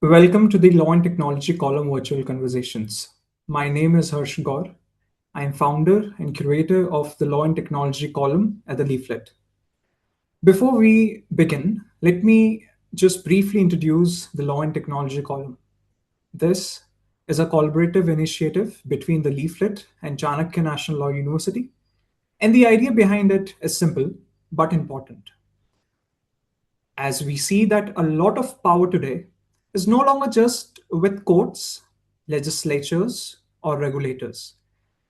Welcome to the Law and Technology column virtual conversations. My name is Gour. I am founder and curator of the Law and Technology column at the Leaflet. Before we begin, let me just briefly introduce the Law and Technology column. This is a collaborative initiative between the Leaflet and Chanakya National Law University, and the idea behind it is simple but important. As we see that a lot of power today is no longer just with courts, legislatures, or regulators.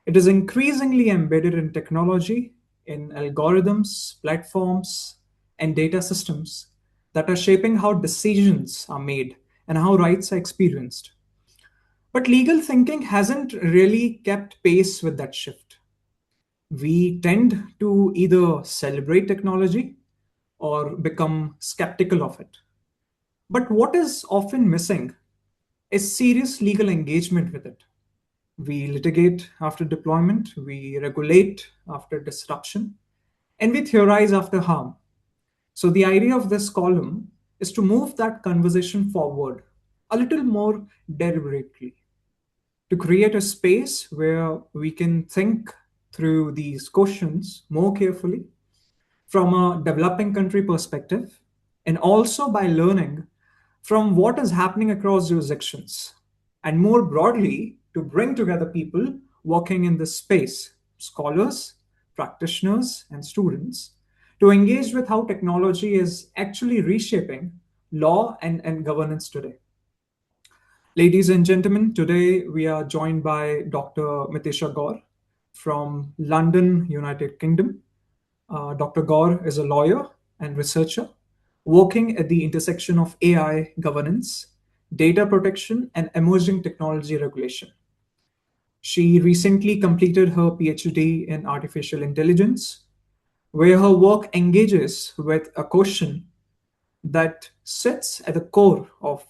It is increasingly embedded in technology, in algorithms, platforms, and data systems that are shaping how decisions are made and how rights are experienced. But legal thinking hasn't really kept pace with that shift. We tend to either celebrate technology or become skeptical of it. But what is often missing is serious legal engagement with it. We litigate after deployment, we regulate after disruption, and we theorize after harm. So, the idea of this column is to move that conversation forward a little more deliberately, to create a space where we can think through these questions more carefully from a developing country perspective, and also by learning from what is happening across jurisdictions, and more broadly, to bring together people working in this space, scholars, practitioners, and students, to engage with how technology is actually reshaping law and governance today. Ladies and gentlemen, today we are joined by Dr. Mitisha Gaur from London, United Kingdom. Dr. Gour is a lawyer and researcher working at the intersection of AI governance, data protection, and emerging technology regulation. She recently completed her PhD in artificial intelligence, where her work engages with a question that sits at the core of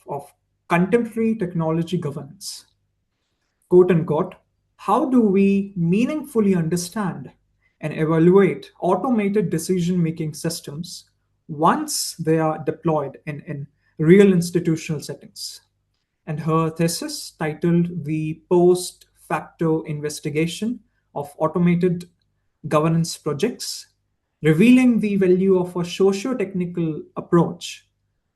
contemporary technology governance. Quote unquote, how do we meaningfully understand and evaluate automated decision making systems once they are deployed in real institutional settings? And her thesis, titled The Post Facto Investigation of Automated Governance Projects, revealing the value of a socio-technical approach,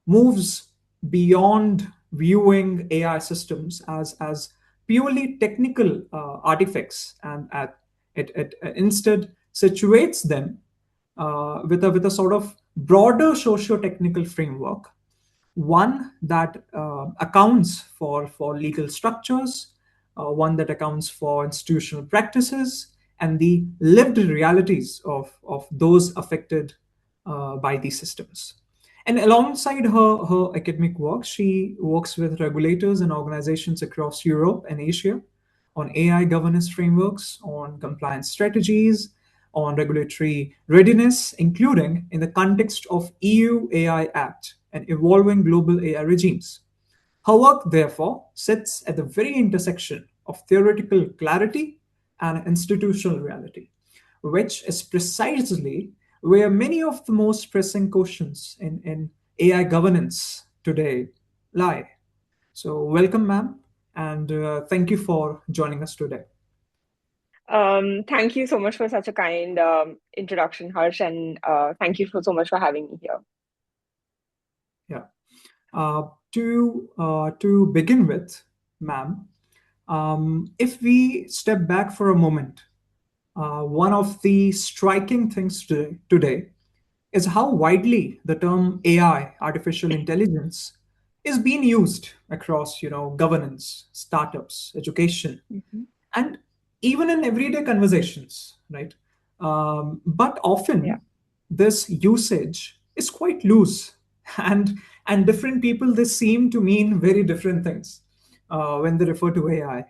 moves beyond viewing AI systems as purely technical artifacts, and it instead situates them with a sort of broader socio-technical framework, one that accounts for legal structures, one that accounts for institutional practices, and the lived realities of those affected by these systems. And alongside her academic work, she works with regulators and organizations across Europe and Asia on AI governance frameworks, on compliance strategies, on regulatory readiness, including in the context of EU AI Act and evolving global AI regimes. Her work, therefore, sits at the very intersection of theoretical clarity and institutional reality, which is precisely where many of the most pressing questions in AI governance today lie. So, welcome, ma'am, and thank you for joining us today. Thank you so much for such a kind introduction, Harsh, and thank you so much for having me here. Yeah. To begin with, ma'am, if we step back for a moment, one of the striking things today is how widely the term AI, artificial intelligence, is being used across, governance, startups, education, Mhm. and even in everyday conversations, right? But Yeah. often this usage is quite loose, and and different people, they seem to mean very different things when they refer to AI,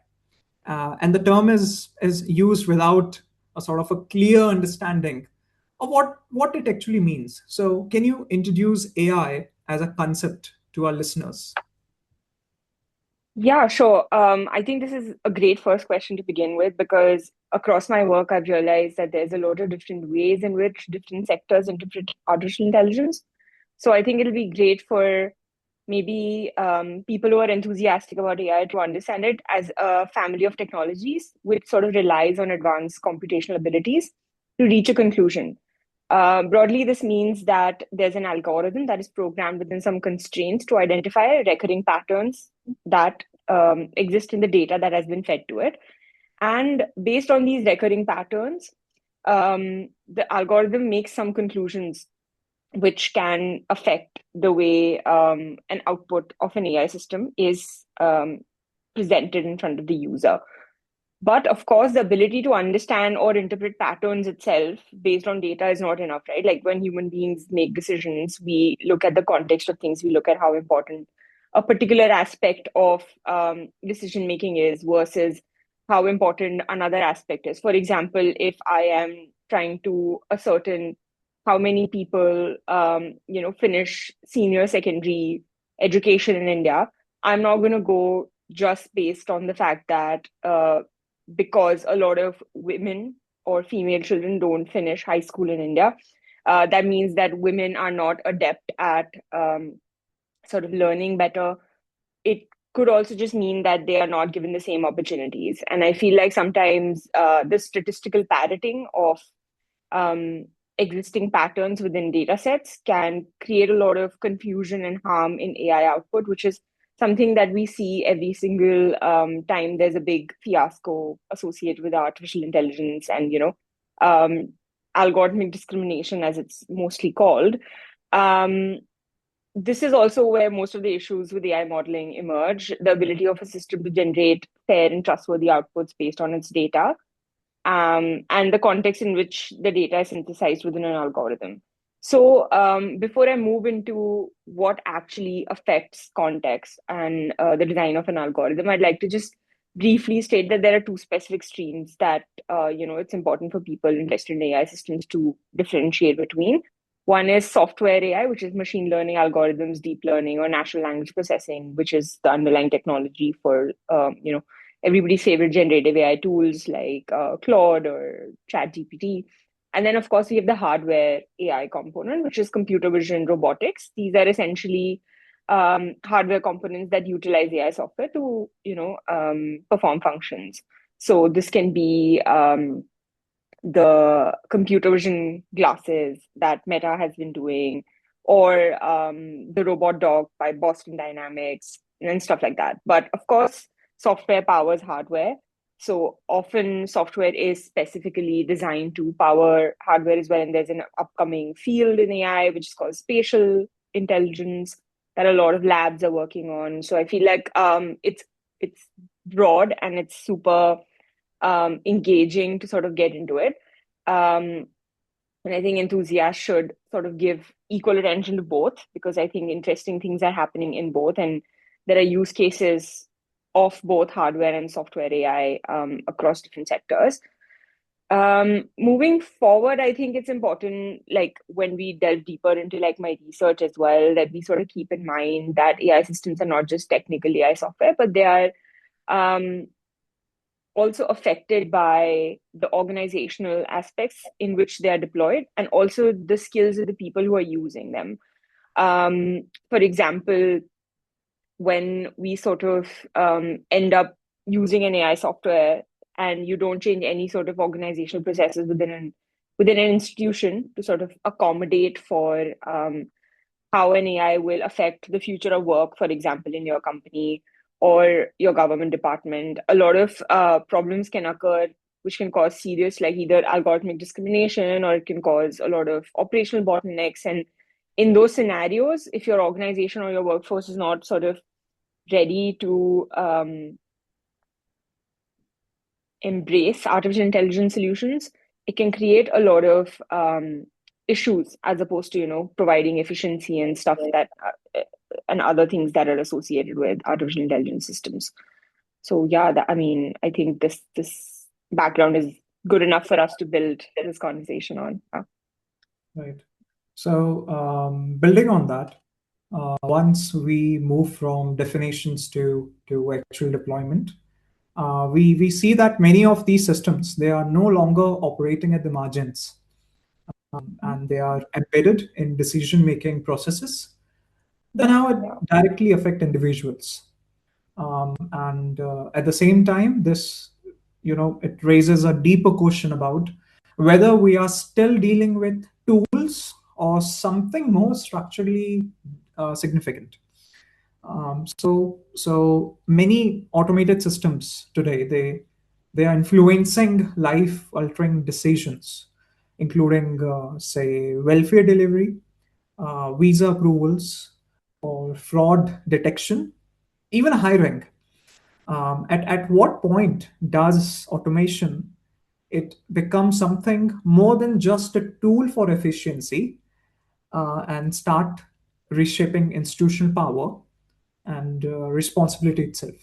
and the term is used without a sort of a clear understanding of what it actually means. So, can you introduce AI as a concept to our listeners? Yeah, sure. I think this is a great first question to begin with because across my work, I've realized that there's a lot of different ways in which different sectors interpret artificial intelligence. So I think it'll be great for maybe people who are enthusiastic about AI to understand it as a family of technologies which sort of relies on advanced computational abilities to reach a conclusion. Broadly, this means that there's an algorithm that is programmed within some constraints to identify recurring patterns that exist in the data that has been fed to it. And based on these recurring patterns, the algorithm makes some conclusions which can affect the way an output of an AI system is presented in front of the user. But of course, the ability to understand or interpret patterns itself based on data is not enough, right? Like when human beings make decisions, we look at the context of things, we look at how important a particular aspect of decision making is versus how important another aspect is. For example, if I am trying to ascertain how many people, finish senior secondary education in India, I'm not going to go just based on the fact that because a lot of women or female children don't finish high school in India. That means that women are not adept at sort of learning better. It could also just mean that they are not given the same opportunities. And I feel like sometimes the statistical parroting of um, existing patterns within data sets can create a lot of confusion and harm in AI output, which is something that we see every single time there's a big fiasco associated with artificial intelligence and, algorithmic discrimination, as it's mostly called. Um, this is also where most of the issues with AI modeling emerge. The ability of a system to generate fair and trustworthy outputs based on its data, and the context in which the data is synthesized within an algorithm. So, before I move into what actually affects context and the design of an algorithm, I'd like to just briefly state that there are two specific streams that it's important for people interested in AI systems to differentiate between. One is software AI, which is machine learning algorithms, deep learning, or natural language processing, which is the underlying technology for everybody's favorite generative AI tools like Claude or ChatGPT. And then, of course, we have the hardware AI component, which is computer vision robotics. These are essentially hardware components that utilize AI software to, perform functions. So this can be the computer vision glasses that Meta has been doing, or the robot dog by Boston Dynamics, and stuff like that. But of course, software powers hardware. So often, software is specifically designed to power hardware as well. And there's an upcoming field in AI, which is called spatial intelligence, that a lot of labs are working on. So I feel like it's broad and it's super engaging to sort of get into it. Um, and I think enthusiasts should sort of give equal attention to both, because I think interesting things are happening in both. And there are use cases of both hardware and software AI across different sectors. Moving forward, I think it's important, like when we delve deeper into like my research as well, that we sort of keep in mind that AI systems are not just technical AI software, but they are um, also affected by the organizational aspects in which they are deployed, and also the skills of the people who are using them. For example, when we sort of end up using an AI software and you don't change any sort of organizational processes within an institution to sort of accommodate for how an AI will affect the future of work, for example, in your company or your government department. A lot of problems can occur, which can cause serious, like either algorithmic discrimination, or it can cause a lot of operational bottlenecks. And in those scenarios, if your organization or your workforce is not sort of ready to embrace artificial intelligence solutions, it can create a lot of issues, as opposed to providing efficiency and stuff that and other things that are associated with artificial intelligence systems. So yeah, I mean, I think this background is good enough for us to build this conversation on. Right. So, building on that, once we move from definitions to actual deployment, we see that many of these systems, they are no longer operating at the margins, and they are embedded in decision-making processes. then how it Yeah. directly affect individuals. And at the same time, this, it raises a deeper question about whether we are still dealing with tools or something more structurally significant. So many automated systems today, they are influencing life altering decisions, including say welfare delivery, visa approvals, or fraud detection, even hiring. At what point does automation it become something more than just a tool for efficiency, and start reshaping institutional power and responsibility itself?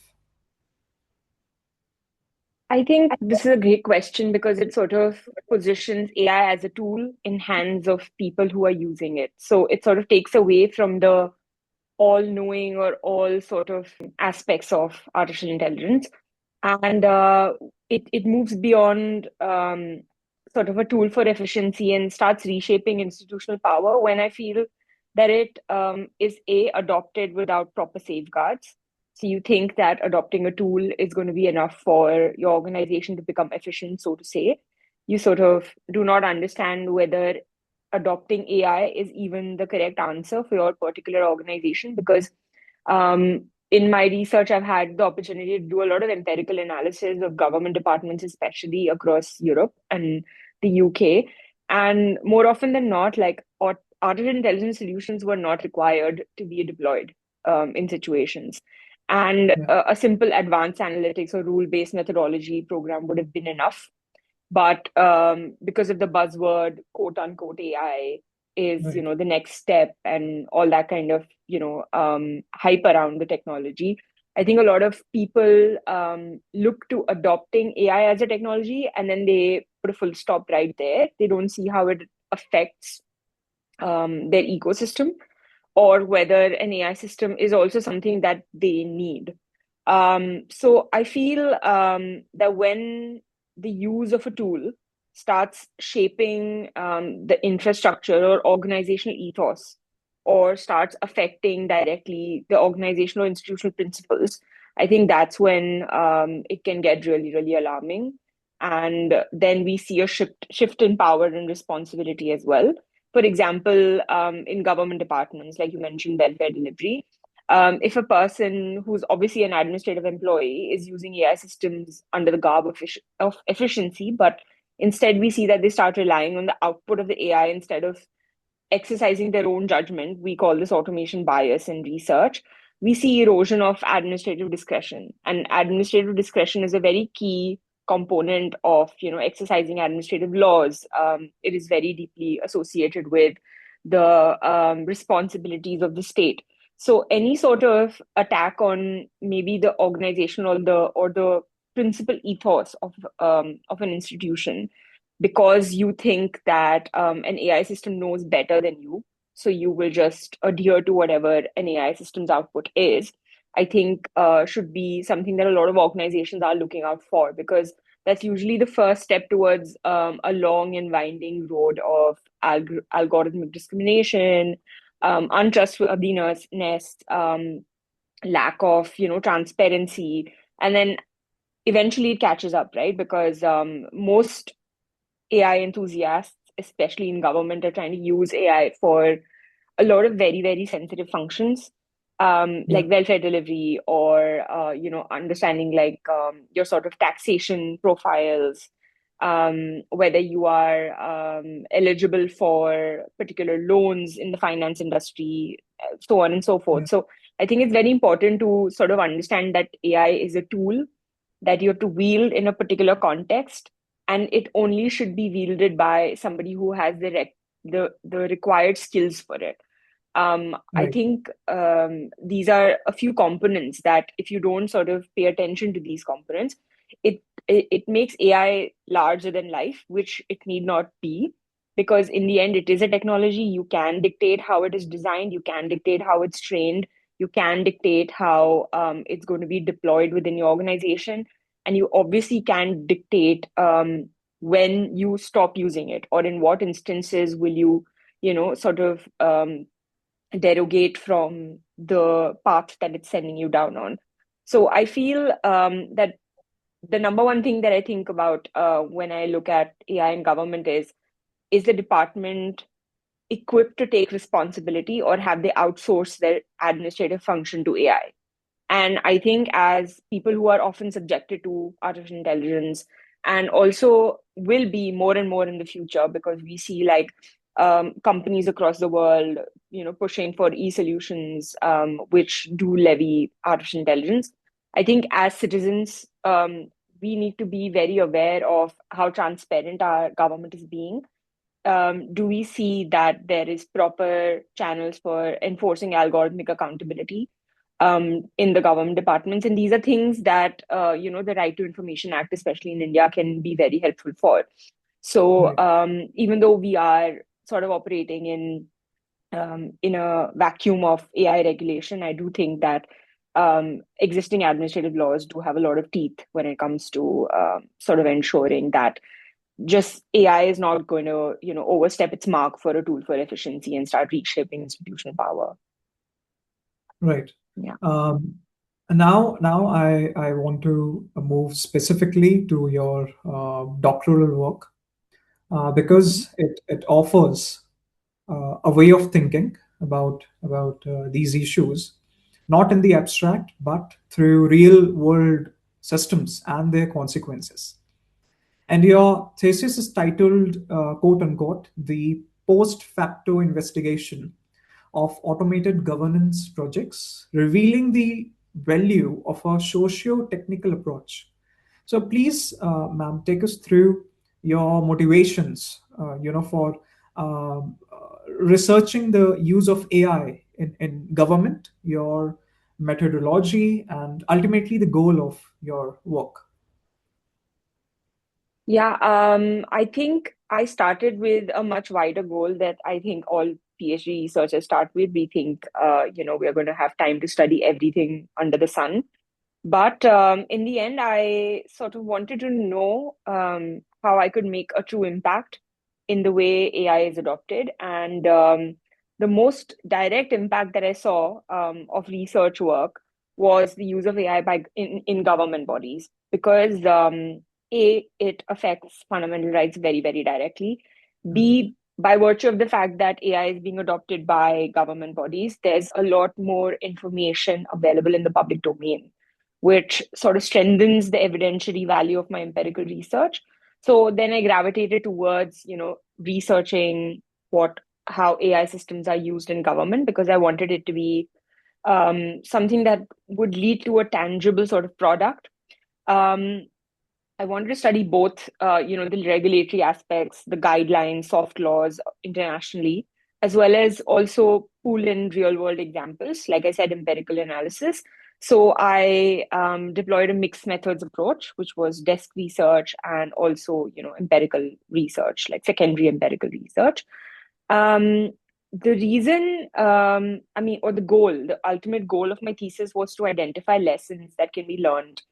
I think this is a great question because it sort of positions AI as a tool in hands of people who are using it. So it sort of takes away from the all knowing or all sort of aspects of artificial intelligence. And it moves beyond sort of a tool for efficiency and starts reshaping institutional power when I feel that it is adopted without proper safeguards. So you think that adopting a tool is going to be enough for your organization to become efficient, so to say. You sort of do not understand whether adopting AI is even the correct answer for your particular organization because in my research, I've had the opportunity to do a lot of empirical analysis of government departments, especially across Europe and the UK. And more often than not, like artificial intelligence solutions were not required to be deployed in situations. And Yeah, a simple advanced analytics or rule based methodology program would have been enough, but because of the buzzword quote unquote AI is right, the next step and all that kind of hype around the technology, I think a lot of people look to adopting AI as a technology and then they put a full stop right there. They don't see how it affects their ecosystem or whether an AI system is also something that they need. So I feel that when the use of a tool starts shaping the infrastructure or organizational ethos, or starts affecting directly the organizational or institutional principles, I think that's when it can get really, really alarming. And then we see a shift in power and responsibility as well. For example, in government departments, like you mentioned, welfare delivery, if a person who's obviously an administrative employee is using AI systems under the garb of efficiency, but instead we see that they start relying on the output of the AI instead of exercising their own judgment. We call this automation bias in research. We see erosion of administrative discretion, and administrative discretion is a very key component of exercising administrative laws. It is very deeply associated with the responsibilities of the state. So any sort of attack on maybe the organization or the principal ethos of an institution, because you think that an AI system knows better than you, so you will just adhere to whatever an AI system's output is, I think should be something that a lot of organizations are looking out for, because that's usually the first step towards a long and winding road of algorithmic discrimination, untrustworthiness, lack of transparency, and then eventually it catches up, right? Because most AI enthusiasts, especially in government, are trying to use AI for a lot of very, very sensitive functions, yeah, like welfare delivery or, understanding like your sort of taxation profiles, whether you are eligible for particular loans in the finance industry, so on and so yeah, forth. So I think it's very important to sort of understand that AI is a tool that you have to wield in a particular context, and it only should be wielded by somebody who has the required skills for it. I right, think these are a few components that if you don't sort of pay attention to these components, it makes AI larger than life, which it need not be, because in the end, it is a technology. You can dictate how it is designed, you can dictate how it's trained, you can dictate how it's going to be deployed within your organization, and you obviously can dictate when you stop using it or in what instances will you, sort of derogate from the path that it's sending you down on. So I feel that the number one thing that I think about when I look at AI in government is the department equipped to take responsibility, or have they outsourced their administrative function to AI? And I think as people who are often subjected to artificial intelligence, and also will be more and more in the future, because we see like companies across the world, pushing for e-solutions, which do levy artificial intelligence. I think as citizens, we need to be very aware of how transparent our government is being. Do we see that there is proper channels for enforcing algorithmic accountability in the government departments? And these are things that the Right to Information Act, especially in India, can be very helpful for. So Right. even though we are sort of operating in a vacuum of AI regulation, I do think that existing administrative laws do have a lot of teeth when it comes to sort of ensuring that just AI is not going to, overstep its mark for a tool for efficiency and start reshaping institutional power. Right. Yeah. Um, now I want to move specifically to your doctoral work Mhm. because it offers a way of thinking about these issues, not in the abstract, but through real world systems and their consequences. And your thesis is titled, quote unquote, "The Post Facto Investigation of Automated Governance Projects, Revealing the Value of a Socio-Technical Approach." So please, ma'am, take us through your motivations, for researching the use of AI in government, your methodology, and ultimately the goal of your work. Yeah, I think I started with a much wider goal that I think all PhD researchers start with. We think, we are going to have time to study everything under the sun. But in the end, I sort of wanted to know how I could make a true impact in the way AI is adopted. And the most direct impact that I saw of research work was the use of AI in government bodies, because it affects fundamental rights very, very directly. Mhm. B, by virtue of the fact that AI is being adopted by government bodies, there's a lot more information available in the public domain, which sort of strengthens the evidentiary value of my empirical research. So then I gravitated towards, researching what how AI systems are used in government, because I wanted it to be something that would lead to a tangible sort of product. Um, I wanted to study both, the regulatory aspects, the guidelines, soft laws internationally, as well as also pull in real world examples, like I said, empirical analysis. So I deployed a mixed methods approach, which was desk research and also, empirical research, like secondary empirical research. Um, the reason, or the ultimate goal of my thesis was to identify lessons that can be learned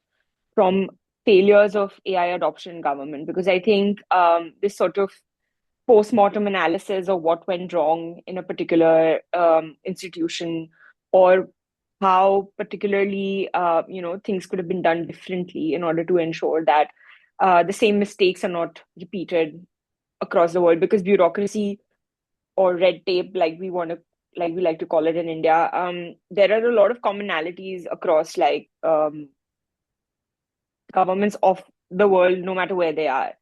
from failures of AI adoption in government, because I think this sort of post-mortem analysis of what went wrong in a particular institution, or how particularly things could have been done differently in order to ensure that the same mistakes are not repeated across the world, because bureaucracy or red tape, like we like to call it in India, there are a lot of commonalities across like governments of the world, no matter where they are.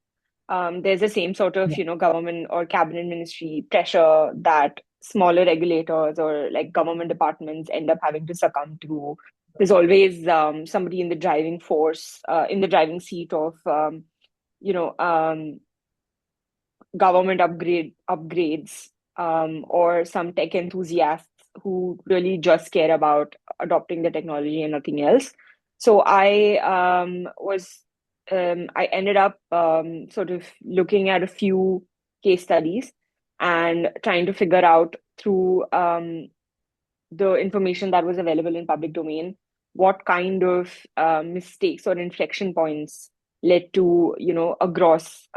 There's the same sort of, Yeah. government or cabinet ministry pressure that smaller regulators or like government departments end up having to succumb to. There's always somebody in the driving force, in the driving seat of, you know, um, government upgrades, or some tech enthusiasts who really just care about adopting the technology and nothing else. So I ended up sort of looking at a few case studies and trying to figure out through the information that was available in public domain what kind of mistakes or inflection points led to a gross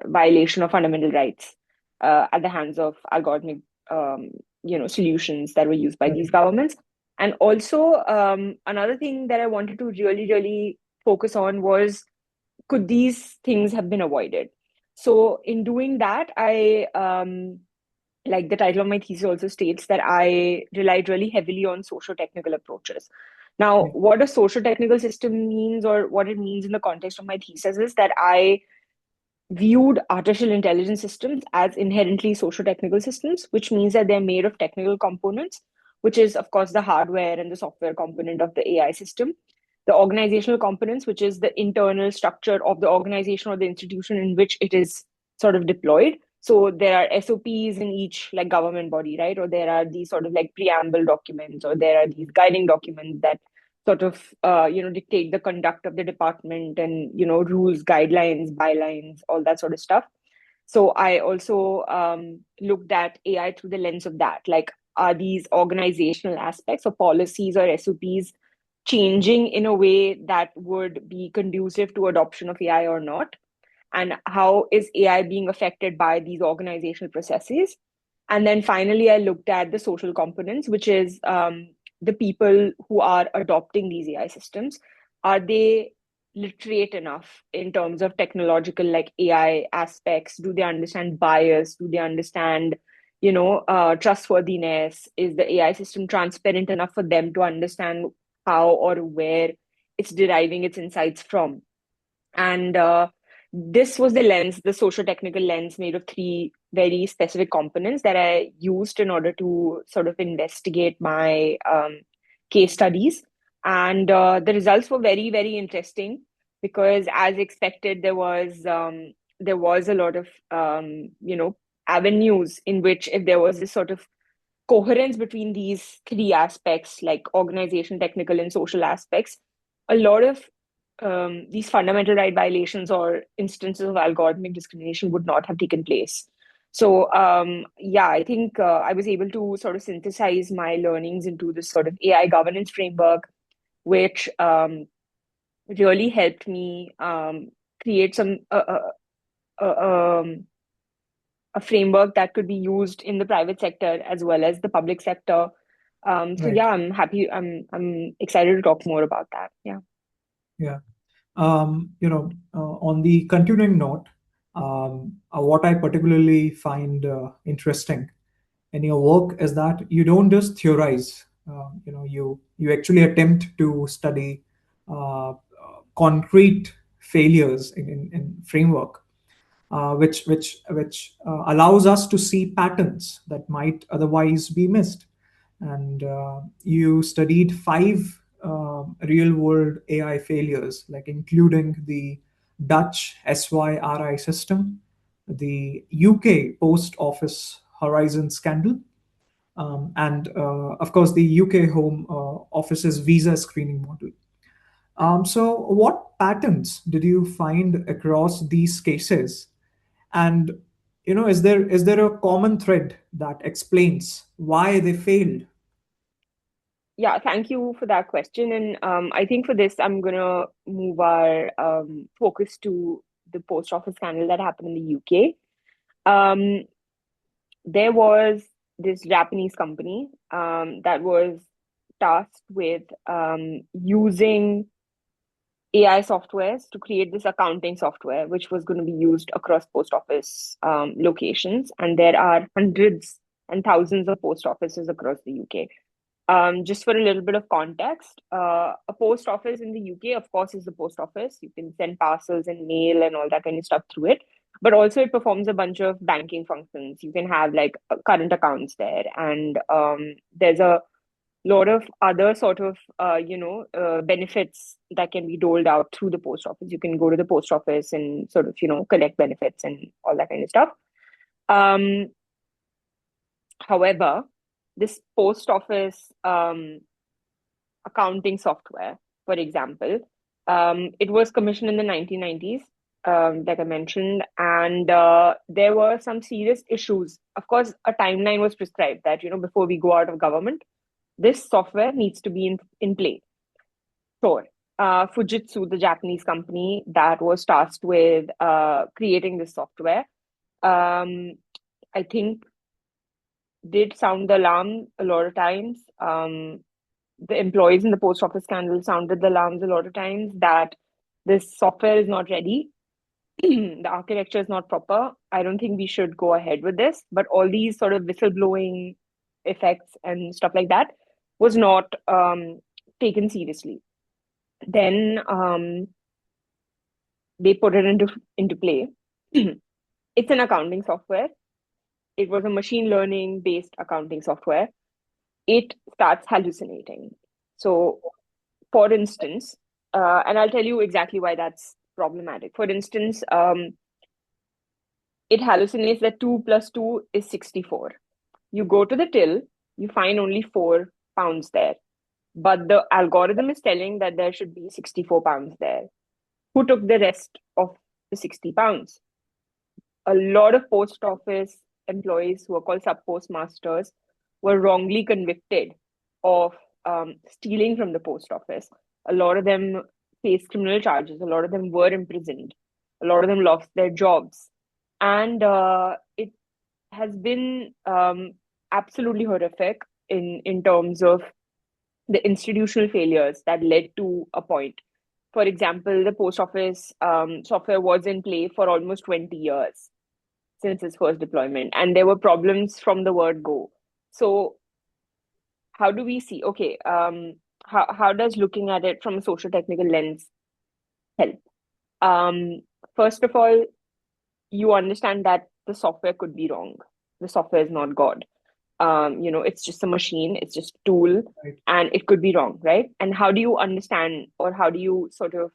violation of fundamental rights at the hands of algorithmic solutions that were used by these Right. governments. And also, another thing that I wanted to really, really focus on was, could these things have been avoided? So in doing that, like the title of my thesis also states, that I relied really heavily on sociotechnical approaches. Now, Yeah. what a sociotechnical system means, or what it means in the context of my thesis, is that I viewed artificial intelligence systems as inherently socio-technical systems, which means that they're made of technical components, which is, of course, the hardware and the software component of the AI system. The organizational components, which is the internal structure of the organization or the institution in which it is sort of deployed. So there are SOPs in each like government body, right? Or there are these sort of like preamble documents, or there are these guiding documents that sort of dictate the conduct of the department, and rules, guidelines, bylines, all that sort of stuff. So I also looked at AI through the lens of that. Like, are these organizational aspects or policies or SOPs changing in a way that would be conducive to adoption of AI or not? And how is AI being affected by these organizational processes? And then finally, I looked at the social components, which is the people who are adopting these AI systems. Are they literate enough in terms of technological, like AI aspects? Do they understand bias? Do they understand, trustworthiness? Is the AI system transparent enough for them to understand how or where it's deriving its insights from? And this was the lens, the socio-technical lens, made of three very specific components that I used in order to sort of investigate my case studies. And the results were very, very interesting, because, as expected, there was a lot of avenues in which, if there was this sort of coherence between these three aspects, like organization, technical, and social aspects, a lot of these fundamental right violations or instances of algorithmic discrimination would not have taken place. So, yeah, I think I was able to sort of synthesize my learnings into this sort of AI governance framework, which really helped me create a framework that could be used in the private sector as well as the public sector. So Right. yeah, I'm happy. I'm excited to talk more about that. Yeah. Yeah. On the continuing note, what I particularly find interesting in your work is that you don't just theorize. You actually attempt to study concrete failures in framework, which allows us to see patterns that might otherwise be missed. And you studied five real world AI failures, like including the Dutch SYRI system, the UK Post Office Horizon scandal, and of course the UK Home Office's visa screening model. So, what patterns did you find across these cases? And is there a common thread that explains why they failed? Yeah, thank you for that question. And I think for this, I'm gonna move our focus to the post office scandal that happened in the UK. Um, there was this Japanese company that was tasked with using AI softwares to create this accounting software, which was going to be used across post office locations. And there are hundreds and thousands of post offices across the UK. Just for a little bit of context, a post office in the UK, of course, is the post office. You can send parcels and mail and all that kind of stuff through it. But also, it performs a bunch of banking functions. You can have like current accounts there, and there's a lot of other sort of benefits that can be doled out through the post office. You can go to the post office and sort of collect benefits and all that kind of stuff. Um, However, this post office accounting software, for example, it was commissioned in the 1990s, like I mentioned, and there were some serious issues. Of course, a timeline was prescribed that before we go out of government, this software needs to be in play. Sure. Fujitsu, the Japanese company that was tasked with creating this software, um, I think did sound the alarm a lot of times. The employees in the post office scandal sounded the alarms a lot of times that this software is not ready, the architecture is not proper. I don't think we should go ahead with this. But all these sort of whistleblowing effects and stuff like that was not taken seriously. Then they put it into play. It's an accounting software. It was a machine learning based accounting software. It starts hallucinating. So, for instance, and I'll tell you exactly why that's problematic. For instance, it hallucinates that 2 plus 2 is 64. You go to the till, you find only 4 pounds there. But the algorithm is telling that there should be 64 pounds there. Who took the rest of the 60 pounds? A lot of post office employees who are called sub postmasters were wrongly convicted of stealing from the post office. A lot of them faced criminal charges. A lot of them were imprisoned. A lot of them lost their jobs. And it has been absolutely horrific in terms of the institutional failures that led to a point. For example, the post office software was in play for almost 20 years since its first deployment, and there were problems from the word go. So, how do we see? Okay, how does looking at it from a social technical lens help? Um, First of all, you understand that the software could be wrong. The software is not God. It's just a machine, it's just a tool, Right. and it could be wrong, right? And how do you understand, or how do you sort of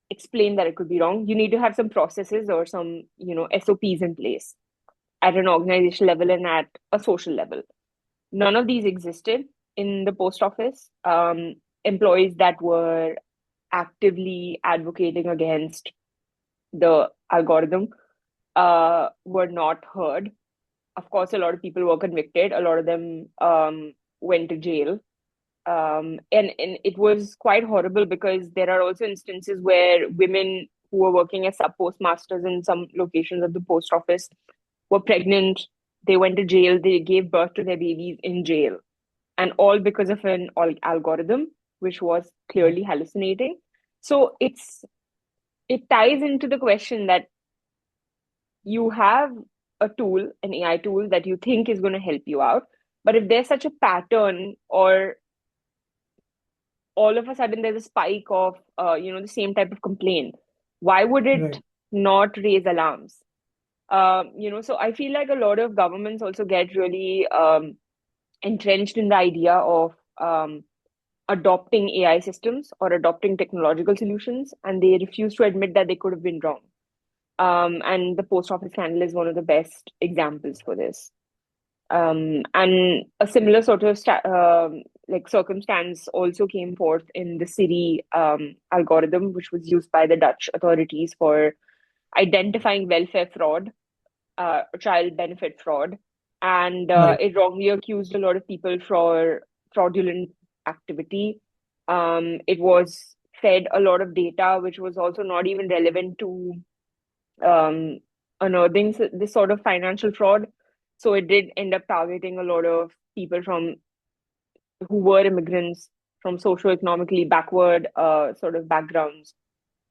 explain that it could be wrong? You need to have some processes or some, SOPs in place at an organizational level and at a social level. None of these existed in the post office. Employees that were actively advocating against the algorithm were not heard. Of course, a lot of people were convicted. A lot of them went to jail. And it was quite horrible because there are also instances where women who were working as sub postmasters in some locations of the post office were pregnant. They went to jail. They gave birth to their babies in jail, and all because of an algorithm which was clearly hallucinating. So it ties into the question that you have a tool, an AI tool that you think is going to help you out. But if there's such a pattern, or all of a sudden there's a spike of, the same type of complaint, why would it Right. not raise alarms? So I feel like a lot of governments also get really entrenched in the idea of adopting AI systems or adopting technological solutions, and they refuse to admit that they could have been wrong. And the post office scandal is one of the best examples for this. And a similar sort of like circumstance also came forth in the Siri algorithm, which was used by the Dutch authorities for identifying welfare fraud, child benefit fraud, and Right. it wrongly accused a lot of people for fraudulent activity. It was fed a lot of data, which was also not even relevant to um, unearthing this sort of financial fraud. So it did end up targeting a lot of people from who were immigrants from socioeconomically backward sort of backgrounds.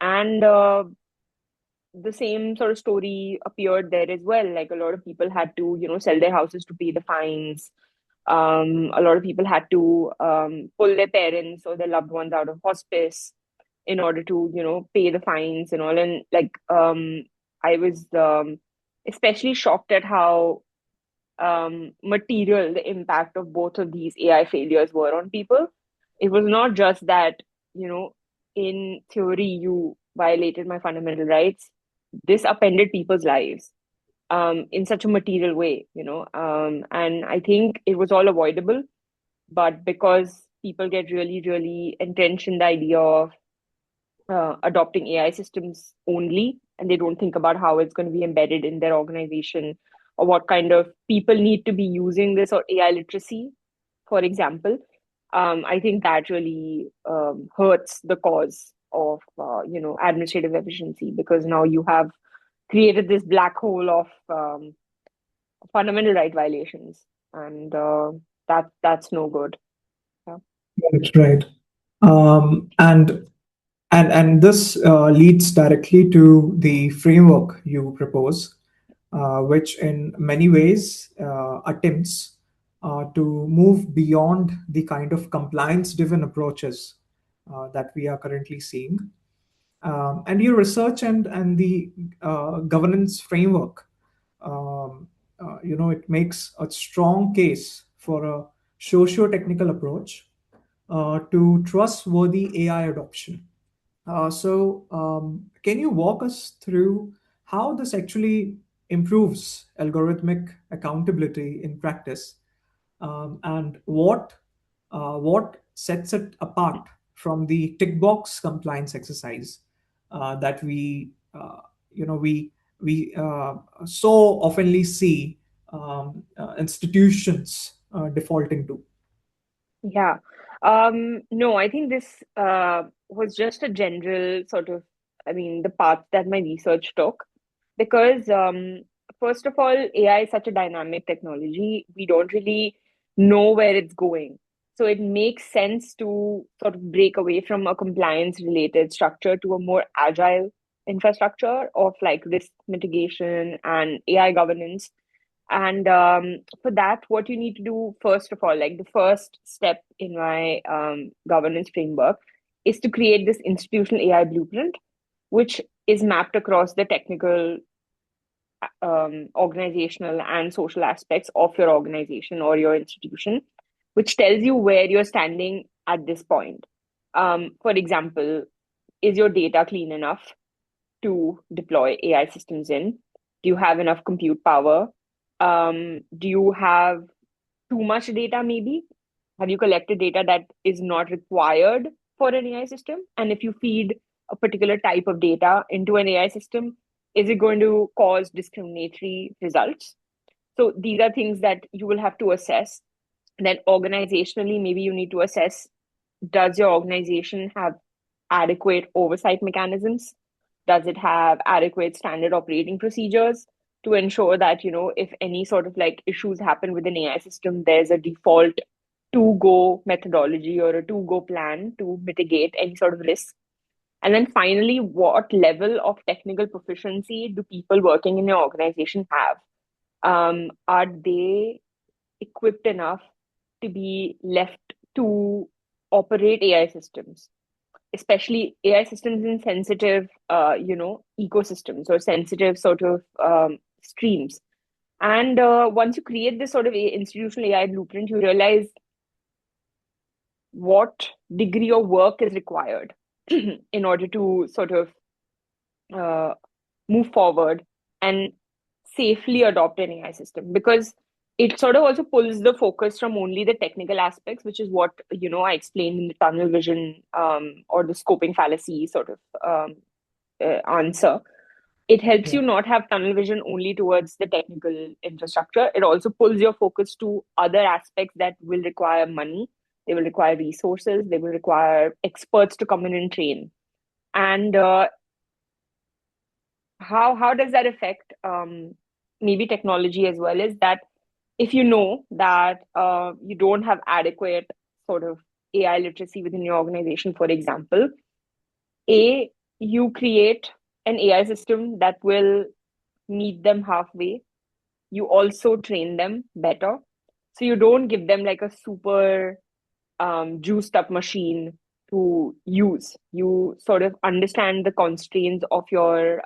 And the same sort of story appeared there as well. Like a lot of people had to, sell their houses to pay the fines. A lot of people had to pull their parents or their loved ones out of hospice in order to, pay the fines and all. And like, I was especially shocked at how material the impact of both of these AI failures were on people. It was not just that, in theory, you violated my fundamental rights. This upended people's lives in such a material way, and I think it was all avoidable. But because people get really, really entrenched in the idea of adopting AI systems only, and they don't think about how it's going to be embedded in their organization or what kind of people need to be using this, or AI literacy, for example. I think that really hurts the cause of administrative efficiency, because now you have created this black hole of fundamental right violations. and that's no good. Yeah. That's right. And this leads directly to the framework you propose, which in many ways attempts to move beyond the kind of compliance-driven approaches that we are currently seeing. And your research and the governance framework, it makes a strong case for a socio-technical approach to trustworthy AI adoption. Can you walk us through how this actually improves algorithmic accountability in practice, and what sets it apart from the tick box compliance exercise that we so oftenly see institutions defaulting to? Yeah. No, I think this was just a general sort of, I mean, the path that my research took. Because, first of all, AI is such a dynamic technology. We don't really know where it's going. So it makes sense to sort of break away from a compliance related structure to a more agile infrastructure of like risk mitigation and AI governance. And for that, what you need to do, first of all, like the first step in my governance framework, is to create this institutional AI blueprint, which is mapped across the technical, organizational, and social aspects of your organization or your institution, which tells you where you're standing at this point. For example, is your data clean enough to deploy AI systems in? Do you have enough compute power? Do you have too much data, maybe? Have you collected data that is not required for an AI system? And if you feed a particular type of data into an AI system, is it going to cause discriminatory results? So these are things that you will have to assess. And then organizationally, maybe you need to assess, does your organization have adequate oversight mechanisms? Does it have adequate standard operating procedures to ensure that, if any sort of like issues happen with an AI system, there's a default to go methodology or a to go plan to mitigate any sort of risk? And then finally, what level of technical proficiency do people working in your organization have? Are they equipped enough to be left to operate AI systems, especially AI systems in sensitive, ecosystems or sensitive sort of streams? And once you create this sort of institutional AI blueprint, you realize what degree of work is required in order to sort of uh, move forward and safely adopt an AI system, because it sort of also pulls the focus from only the technical aspects, which is what I explained in the tunnel vision, or the scoping fallacy sort of answer. It helps Yeah. you not have tunnel vision only towards the technical infrastructure. It also pulls your focus to other aspects that will require money. They will require resources. They will require experts to come in and train. And how does that affect maybe technology as well? Is that if you know that you don't have adequate sort of AI literacy within your organization, for example, A, you create an AI system that will meet them halfway. You also train them better. So you don't give them like a super juiced up machine to use. You sort of understand the constraints of your,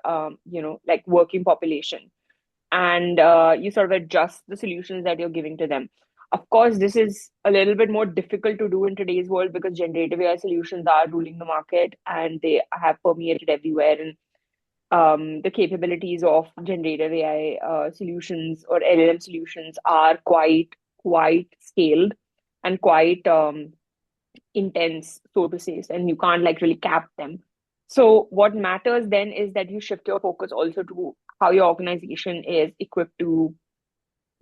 like working population, and you sort of adjust the solutions that you're giving to them. Of course, this is a little bit more difficult to do in today's world because generative AI solutions are ruling the market and they have permeated everywhere. And the capabilities of generative AI solutions or LLM solutions are quite scaled and quite intense, so to say, and you can't like really cap them. So what matters then is that you shift your focus also to how your organization is equipped to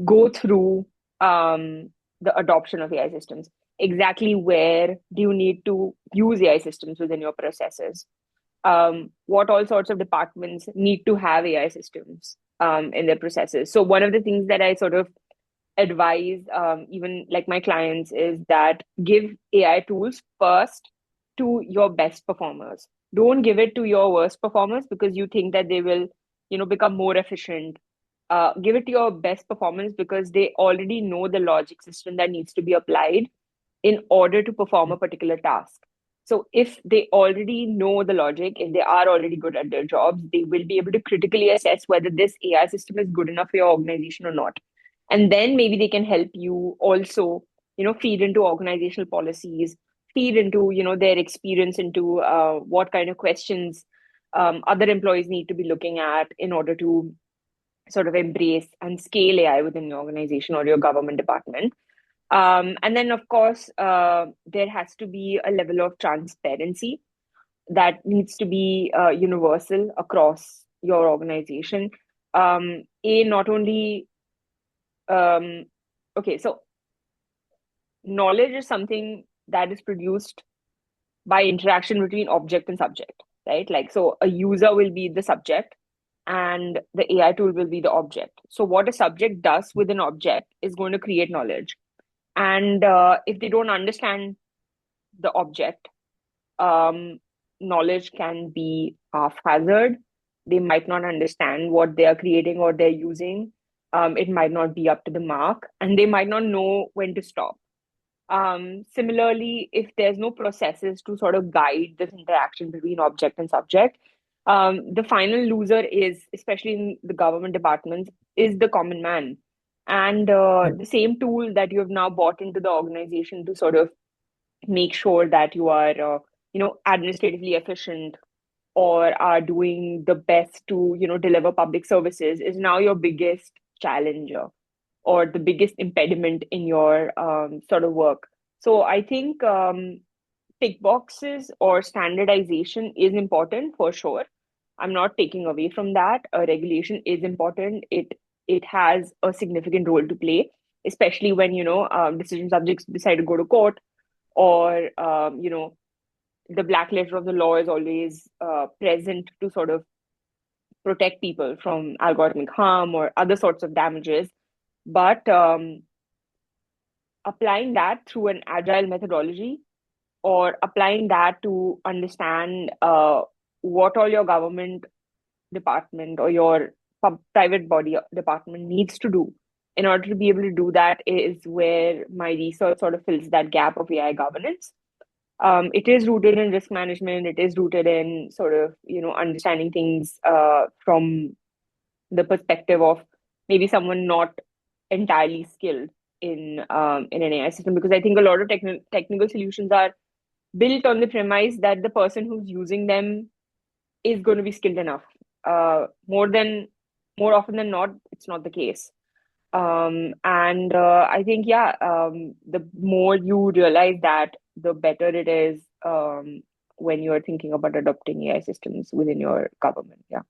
go through the adoption of AI systems. Exactly where do you need to use AI systems within your processes? What all sorts of departments need to have AI systems in their processes? So one of the things that I sort of advise even like my clients is that give AI tools first to your best performers. Don't give it to your worst performers because you think that they will, become more efficient. Give it to your best performance because they already know the logic system that needs to be applied in order to perform a particular task. So if they already know the logic, if they are already good at their jobs, they will be able to critically assess whether this AI system is good enough for your organization or not. And then maybe they can help you also, feed into organizational policies, feed into, their experience into what kind of questions other employees need to be looking at in order to sort of embrace and scale AI within your organization or your government department. And then, of course, there has to be a level of transparency that needs to be universal across your organization. Not only, um, okay, so knowledge is something that is produced by interaction between object and subject, right? Like, so a user will be the subject and the AI tool will be the object. So, what a subject does with an object is going to create knowledge. And if they don't understand the object, um, knowledge can be haphazard. They might not understand what they are creating or they're using. It might not be up to the mark, and they might not know when to stop. Similarly, if there's no processes to sort of guide this interaction between object and subject, the final loser is, especially in the government departments, is the common man. And Right. the same tool that you have now bought into the organization to sort of make sure that you are, administratively efficient or are doing the best to, deliver public services is now your biggest challenger or the biggest impediment in your sort of work. So I think tick boxes or standardization is important for sure. I'm not taking away from that. Regulation is important. It has a significant role to play, especially when decision subjects decide to go to court or the black letter of the law is always present to sort of protect people from algorithmic harm or other sorts of damages. But applying that through an agile methodology or applying that to understand what all your government department or your private body department needs to do in order to be able to do that is where my research sort of fills that gap of AI governance. It is rooted in risk management. It is rooted in sort of understanding things from the perspective of maybe someone not entirely skilled in an AI system, because I think a lot of technical solutions are built on the premise that the person who's using them is going to be skilled enough. More often than not, it's not the case. And I think, yeah, the more you realize that, the better it is when you're thinking about adopting AI systems within your government. Yeah.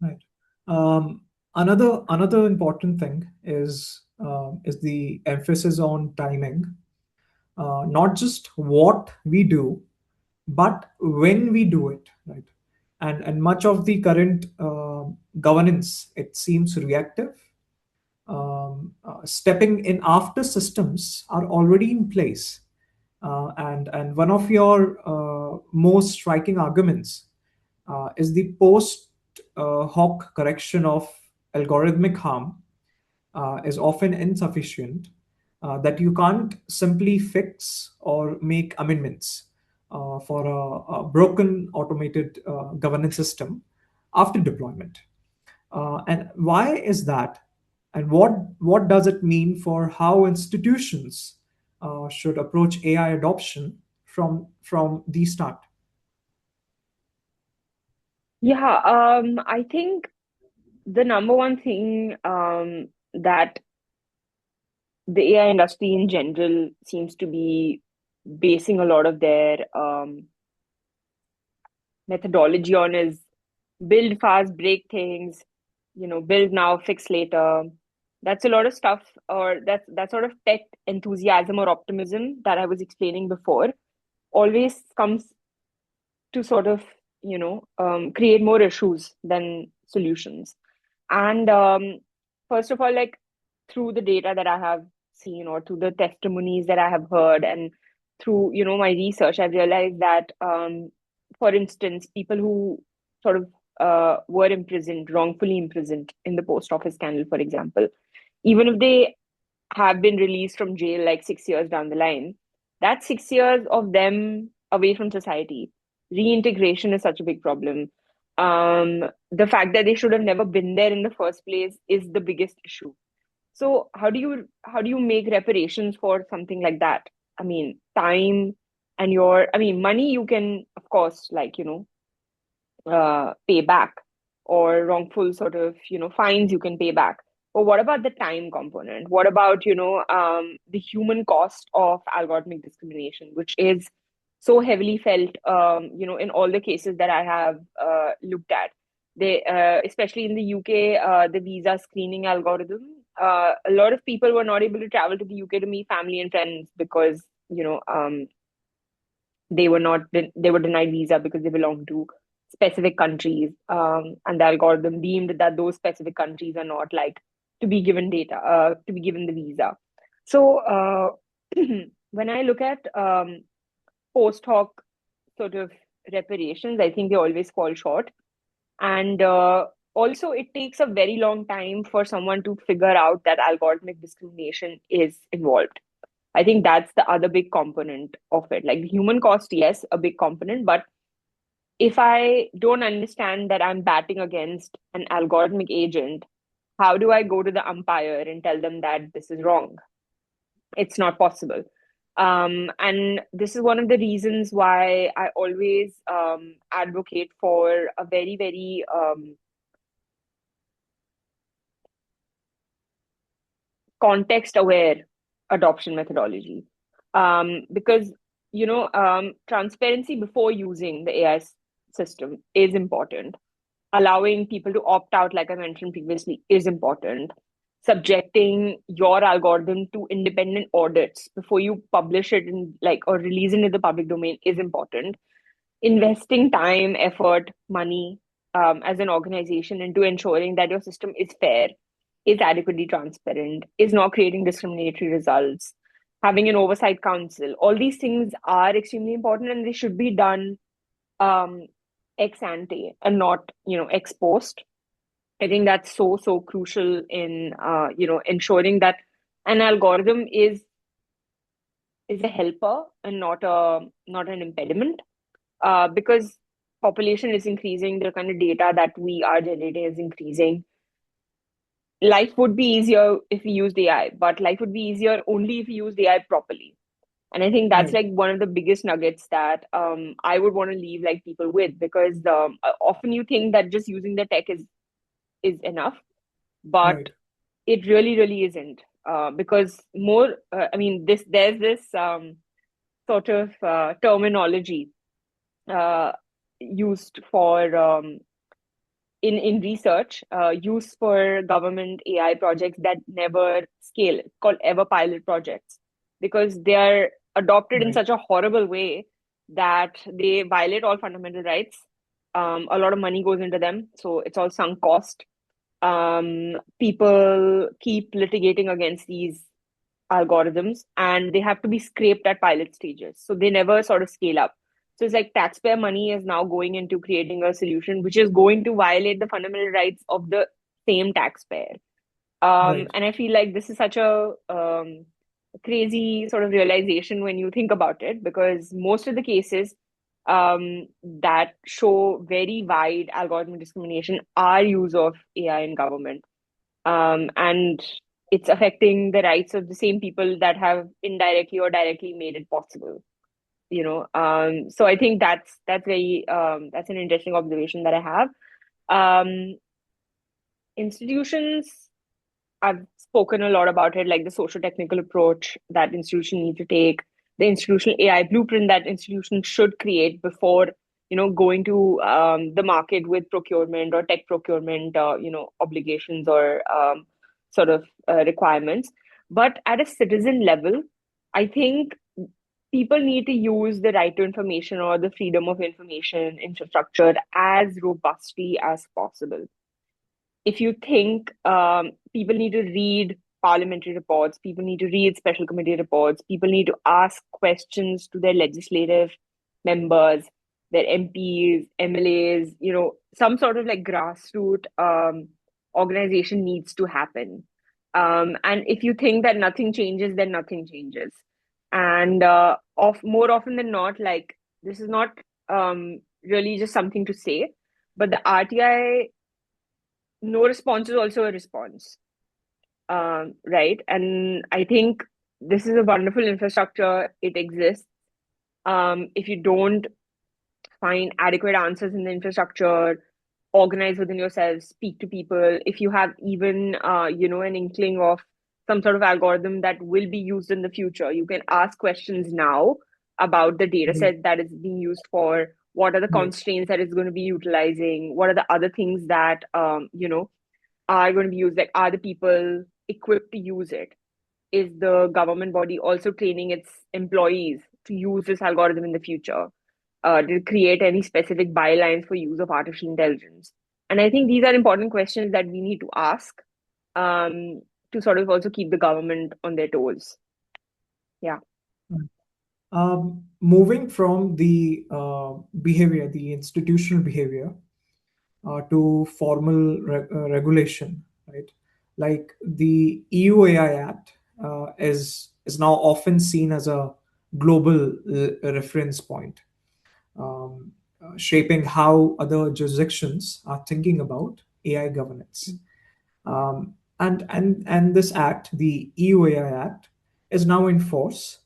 Right. Another important thing is the emphasis on timing, not just what we do, but when we do it, right? And much of the current governance, it seems reactive, stepping in after systems are already in place. And one of your most striking arguments is the post hoc correction of algorithmic harm is often insufficient, that you can't simply fix or make amendments for a broken automated governance system after deployment. And why is that? And what does it mean for how institutions should approach AI adoption from the start? Yeah. I think the number one thing that the AI industry in general seems to be basing a lot of their methodology on is build fast, break things, build now, fix later. That's a lot of stuff, or that sort of tech enthusiasm or optimism that I was explaining before always comes to sort of, create more issues than solutions. And first of all, like through the data that I have seen, or through the testimonies that I have heard, and through my research, I've realized that, for instance, people who sort of were imprisoned, wrongfully imprisoned in the post office scandal, for example, even if they have been released from jail like 6 years down the line, that's 6 years of them away from society. Reintegration is such a big problem. The fact that they should have never been there in the first place is the biggest issue. So how do you make reparations for something like that? I mean, time and money you can, of course, like, pay back, or wrongful sort of, fines you can pay back. But what about the time component? What about, the human cost of algorithmic discrimination, which is so heavily felt, in all the cases that I have looked at. Especially in the UK, the visa screening algorithm, a lot of people were not able to travel to the UK to meet family and friends because, they were denied visa because they belong to specific countries, and the algorithm deemed that those specific countries are not like to be given the visa. So when I look at post hoc sort of reparations, I think they always fall short. And also, it takes a very long time for someone to figure out that algorithmic discrimination is involved. I think that's the other big component of it. Like the human cost, yes, a big component, but if I don't understand that I'm batting against an algorithmic agent, how do I go to the umpire and tell them that this is wrong? It's not possible. And this is one of the reasons why I always advocate for a very, very context aware adoption methodology. Because, transparency before using the AI system is important. Allowing people to opt out, like I mentioned previously, is important. Subjecting your algorithm to independent audits before you publish it in like or release it in the public domain is important. Investing time, effort, money, as an organization into ensuring that your system is fair, is adequately transparent, is not creating discriminatory results, having an oversight council. All these things are extremely important, and they should be done um, ex ante and not, ex post. I think that's so crucial in ensuring that an algorithm is a helper and not an impediment. Because population is increasing, the kind of data that we are generating is increasing. Life would be easier if we used AI, but life would be easier only if we used AI properly. And I think that's Right. like one of the biggest nuggets that I would want to leave like people with, because often you think that just using the tech is enough, but Right. it really really isn't. Because more, this there's this sort of terminology uh, used for in research, used for government AI projects that never scale. It's called ever pilot projects, because they are adopted in Right. such a horrible way that they violate all fundamental rights. A lot of money goes into them, so it's all sunk cost. People keep litigating against these algorithms, and they have to be scraped at pilot stages. So they never sort of scale up. So it's like taxpayer money is now going into creating a solution which is going to violate the fundamental rights of the same taxpayer. Right. And I feel like this is such a crazy sort of realization when you think about it, because most of the cases that show very wide algorithmic discrimination are use of AI in government. And it's affecting the rights of the same people that have indirectly or directly made it possible. So I think that's an interesting observation that I have. Um, institutions, I've spoken a lot about it, like the sociotechnical approach that institution need to take, the institutional AI blueprint that institutions should create before, going to the market with procurement or tech procurement, obligations or sort of requirements. But at a citizen level, I think people need to use the right to information or the freedom of information infrastructure as robustly as possible. If you think people need to read parliamentary reports. People need to read special committee reports. People need to ask questions to their legislative members, their MPs, MLAs. Some sort of like grassroots organization needs to happen. And if you think that nothing changes, then nothing changes. And more often than not, like this is not really just something to say, but the RTI, no response is also a response, right? And I think this is a wonderful infrastructure. It exists. If you don't find adequate answers in the infrastructure, organize within yourself, speak to people. If you have even, an inkling of some sort of algorithm that will be used in the future, you can ask questions now about the data Right. set that is being used for, what are the Right. constraints that it's going to be utilizing, what are the other things that, are going to be used, like are the people equipped to use it? Is the government body also training its employees to use this algorithm in the future? To create any specific bylines for use of artificial intelligence? And I think these are important questions that we need to ask, um, to sort of also keep the government on their toes. Yeah. Moving from the behavior, the institutional behavior, to formal regulation, right? Like the EU AI Act is now often seen as a global reference point, shaping how other jurisdictions are thinking about AI governance. And this act, the EU AI Act, is now in force,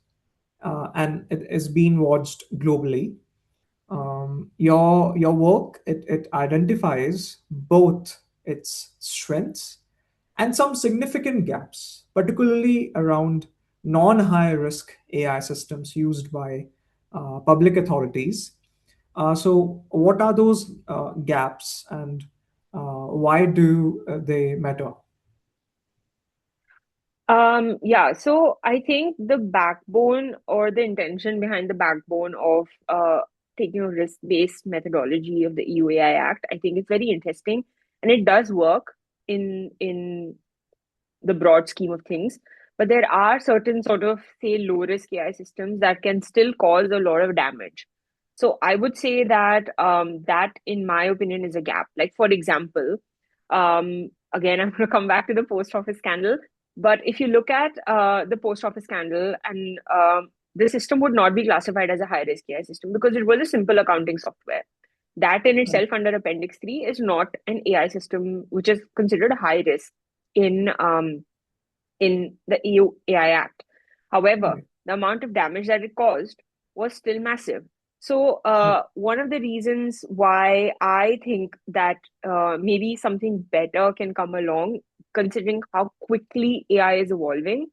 and it is being watched globally. Your work, it identifies both its strengths and some significant gaps, particularly around non-high risk AI systems used by public authorities. So, what are those gaps, and why do they matter? Yeah, so I think the backbone or the intention behind the backbone of taking a risk-based methodology of the EUAI Act, I think it's very interesting, and it does work in the broad scheme of things. But there are certain sort of, say, low risk AI systems that can still cause a lot of damage. So I would say that that, in my opinion, is a gap. Like, for example, again, I'm going to come back to the post office scandal. But if you look at the post office scandal, and the system would not be classified as a high risk AI system because it was a simple accounting software. That in Right. itself, under Appendix 3, is not an AI system which is considered high risk in the EU AI Act. However, Right. the amount of damage that it caused was still massive. So, Right. one of the reasons why I think that maybe something better can come along, considering how quickly AI is evolving,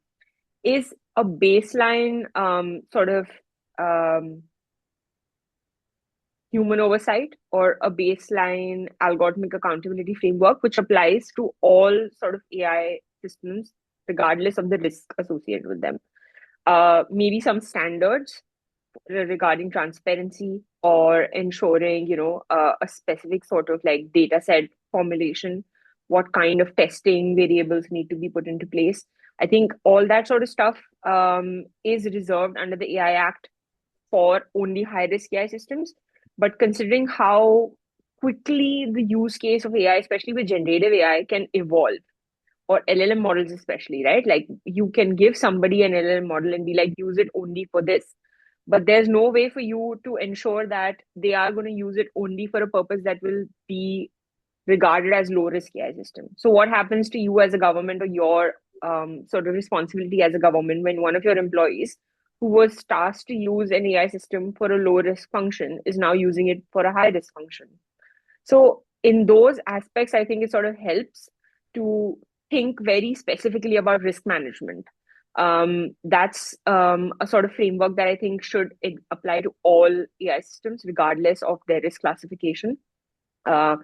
is a baseline sort of um, human oversight, or a baseline algorithmic accountability framework, which applies to all sort of AI systems, regardless of the risk associated with them. Maybe some standards regarding transparency, or ensuring, a specific sort of like data set formulation, what kind of testing variables need to be put into place. I think all that sort of stuff is reserved under the AI Act for only high risk AI systems. But considering how quickly the use case of AI, especially with generative AI, can evolve, or LLM models, especially, right? Like, you can give somebody an LLM model and be like, use it only for this. But there's no way for you to ensure that they are going to use it only for a purpose that will be regarded as low risk AI system. So, what happens to you as a government, or your sort of responsibility as a government, when one of your employees who was tasked to use an AI system for a low risk function is now using it for a high risk function? So, in those aspects, I think it sort of helps to think very specifically about risk management. That's a sort of framework that I think should apply to all AI systems, regardless of their risk classification. Uh,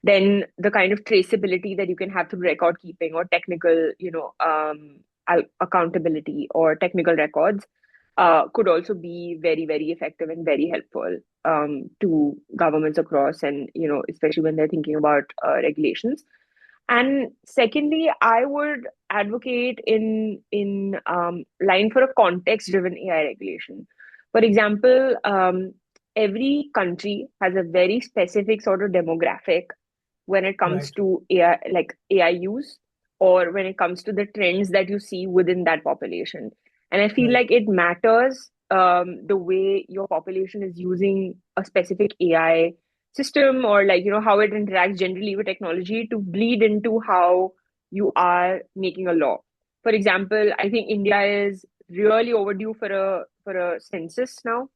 then the kind of traceability that you can have through record keeping, or technical, accountability, or technical records, could also be very, very effective and very helpful to governments across, and especially when they're thinking about regulations. And secondly, I would advocate in line for a context-driven AI regulation. For example, every country has a very specific sort of demographic when it comes Right. to AI, like AI use, or when it comes to the trends that you see within that population. And I feel Right. like it matters the way your population is using a specific AI system, or like, how it interacts generally with technology to bleed into how you are making a law. For example, I think India is really overdue for a census now.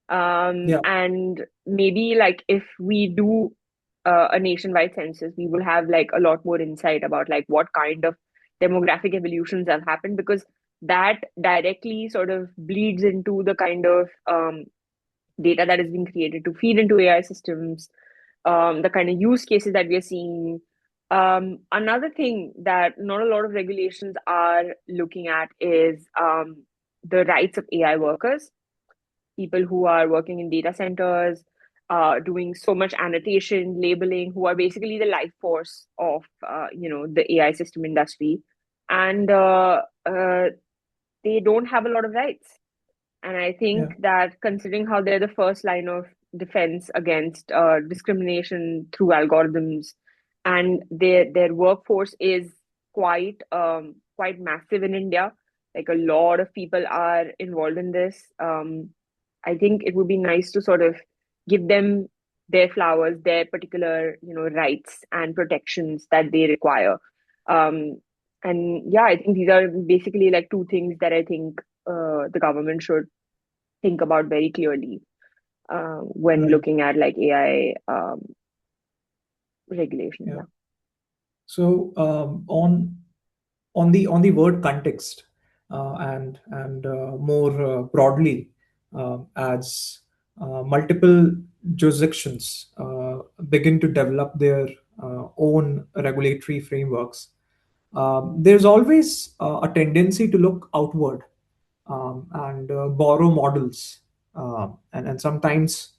Yeah. And maybe like if we do a nationwide census, we will have like a lot more insight about like what kind of demographic evolutions have happened, because that directly sort of bleeds into the kind of data that is being created to feed into AI systems, the kind of use cases that we are seeing. Another thing that not a lot of regulations are looking at is the rights of AI workers, people who are working in data centers, doing so much annotation, labeling, who are basically the life force of the AI system industry, and they don't have a lot of rights. And I Yeah. think that considering how they're the first line of defense against discrimination through algorithms, and their workforce is quite massive in India, like a lot of people are involved in this. I think it would be nice to sort of give them their flowers, their particular rights and protections that they require. Um, and yeah, I think these are basically like two things that I think the government should think about very clearly when Right. looking at like AI regulation. Yeah. Yeah. So on the word context, and more broadly, as multiple jurisdictions begin to develop their own regulatory frameworks, there's always a tendency to look outward and borrow models, and sometimes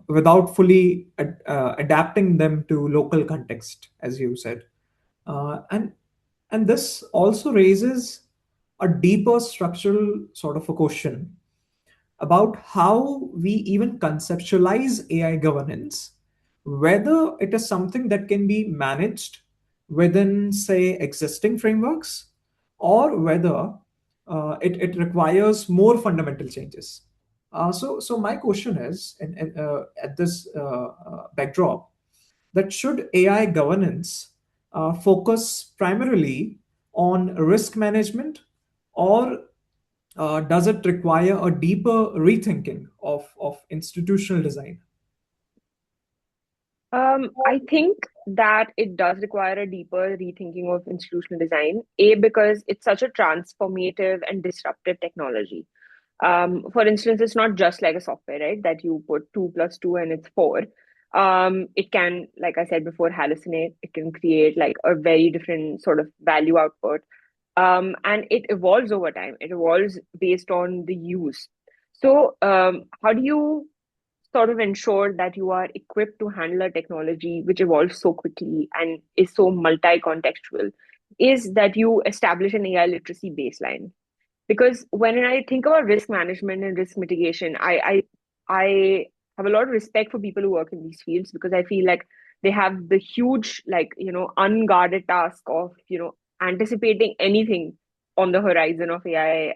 without fully adapting them to local context, as you said. And this also raises a deeper structural sort of a question about how we even conceptualize AI governance, whether it is something that can be managed within, say, existing frameworks, or whether it requires more fundamental changes. So my question is, at this backdrop, that should AI governance focus primarily on risk management, or does it require a deeper rethinking of institutional design? I think that it does require a deeper rethinking of institutional design, A, because it's such a transformative and disruptive technology. For instance, it's not just like a software, right? That you put two plus two and it's four. It can, like I said before, hallucinate. It can create like a very different sort of value output. And it evolves over time. It evolves based on the use. So, how do you sort of ensure that you are equipped to handle a technology which evolves so quickly and is so multi-contextual? Is that you establish an AI literacy baseline. Because when I think about risk management and risk mitigation, I have a lot of respect for people who work in these fields, because I feel like they have the huge, like, unguarded task of anticipating anything on the horizon of AI,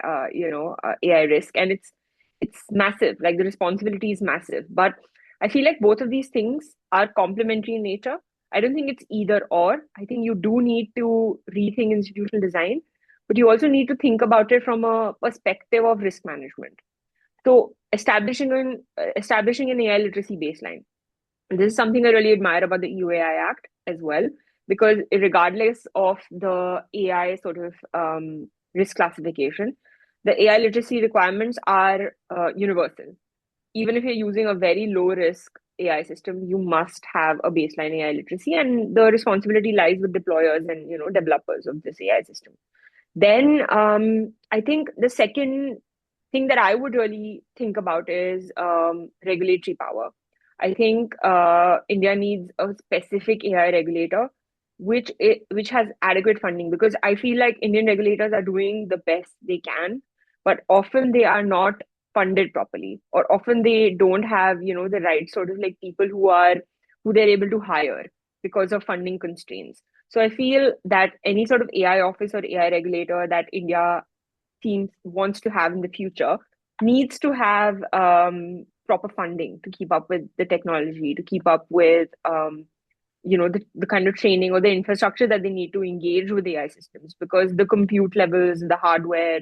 AI risk. And it's massive. Like, the responsibility is massive. But I feel like both of these things are complementary in nature. I don't think it's either or. I think you do need to rethink institutional design, but you also need to think about it from a perspective of risk management. So establishing an AI literacy baseline. This is something I really admire about the EU Act as well, because regardless of the AI sort of risk classification, the AI literacy requirements are universal. Even if you're using a very low risk AI system, you must have a baseline AI literacy, and the responsibility lies with deployers and developers of this AI system. Then I think the second thing that I would really think about is regulatory power. I think India needs a specific AI regulator which has adequate funding, because I feel like Indian regulators are doing the best they can, but often they are not funded properly, or often they don't have, the right sort of like people who they're able to hire because of funding constraints. So I feel that any sort of AI office or AI regulator that India teams wants to have in the future needs to have proper funding to keep up with the technology, to keep up with the kind of training or the infrastructure that they need to engage with AI systems, because the compute levels, the hardware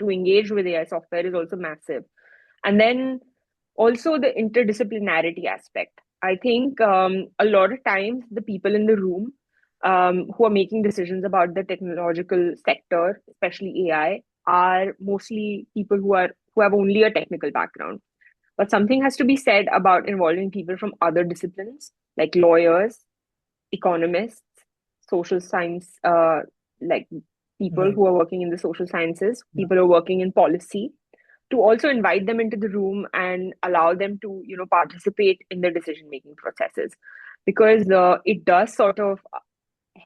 to engage with AI software is also massive. And then also the interdisciplinarity aspect. I think a lot of times the people in the room who are making decisions about the technological sector, especially AI, are mostly people who have only a technical background. But something has to be said about involving people from other disciplines, like lawyers, economists, social science, like people Right. who are working in the social sciences, Yeah. people who are working in policy, to also invite them into the room and allow them to, participate in the decision making processes, because it does sort of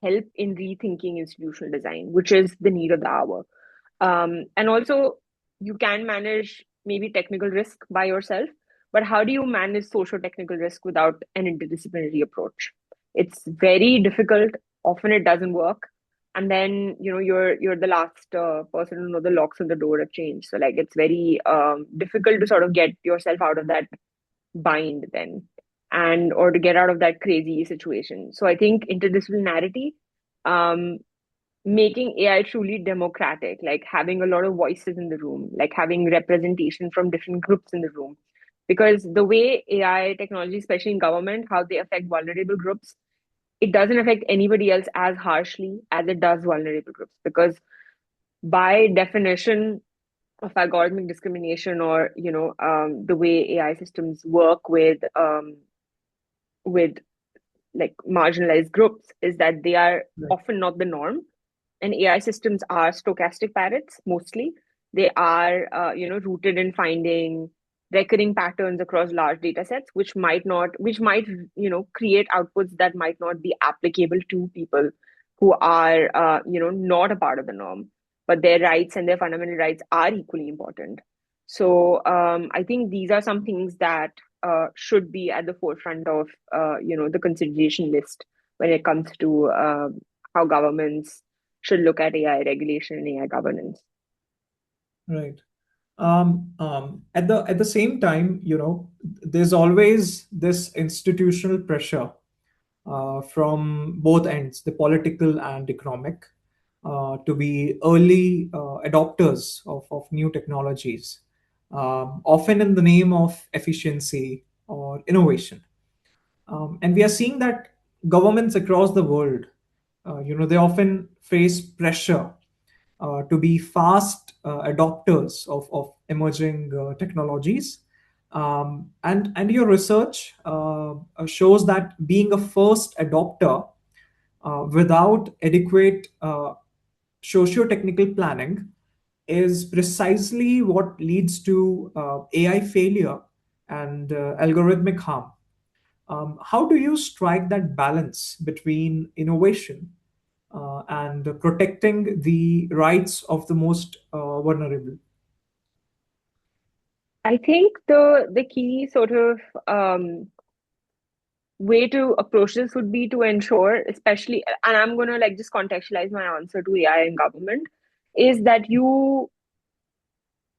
help in rethinking institutional design, which is the need of the hour. And also, you can manage maybe technical risk by yourself, but how do you manage social technical risk without an interdisciplinary approach? It's very difficult. Often it doesn't work, and then you're the last person to know the locks on the door have changed. So like it's very difficult to sort of get yourself out of that bind then, and or to get out of that crazy situation. So I think interdisciplinarity, um, making AI truly democratic, like having a lot of voices in the room, like having representation from different groups in the room. Because the way AI technology, especially in government, how they affect vulnerable groups, it doesn't affect anybody else as harshly as it does vulnerable groups. Because by definition of algorithmic discrimination, or the way AI systems work with like marginalized groups, is that they are Right. often not the norm, and AI systems are stochastic parrots mostly. They are, rooted in finding recurring patterns across large data sets, which might, create outputs that might not be applicable to people who are, not a part of the norm, but their rights and their fundamental rights are equally important. So I think these are some things that should be at the forefront of, the consideration list when it comes to how governments should look at AI regulation and AI governance. Right. At the same time, there's always this institutional pressure from both ends, the political and economic, to be early adopters of new technologies, often in the name of efficiency or innovation. And we are seeing that governments across the world, they often face pressure to be fast adopters of emerging technologies. And your research shows that being a first adopter without adequate socio-technical planning is precisely what leads to AI failure and algorithmic harm. How do you strike that balance between innovation and protecting the rights of the most vulnerable? I think the key sort of way to approach this would be to ensure, especially, and I'm gonna like just contextualize my answer to AI and government, is that you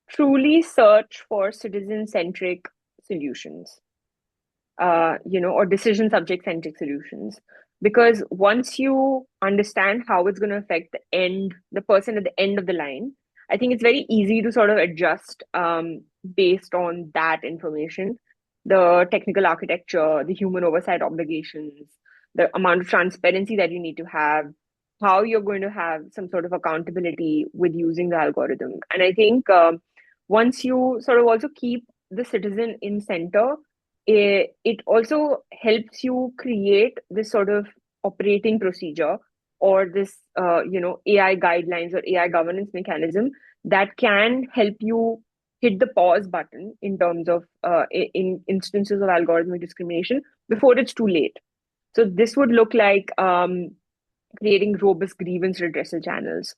truly search for citizen-centric solutions, or decision subject centric solutions. Because once you understand how it's going to affect the person at the end of the line, I think it's very easy to sort of adjust based on that information, the technical architecture, the human oversight obligations, the amount of transparency that you need to have, how you're going to have some sort of accountability with using the algorithm. And I think once you sort of also keep the citizen in center, it also helps you create this sort of operating procedure, or this AI guidelines or AI governance mechanism that can help you hit the pause button in terms of in instances of algorithmic discrimination before it's too late. So this would look like creating robust grievance redressal channels,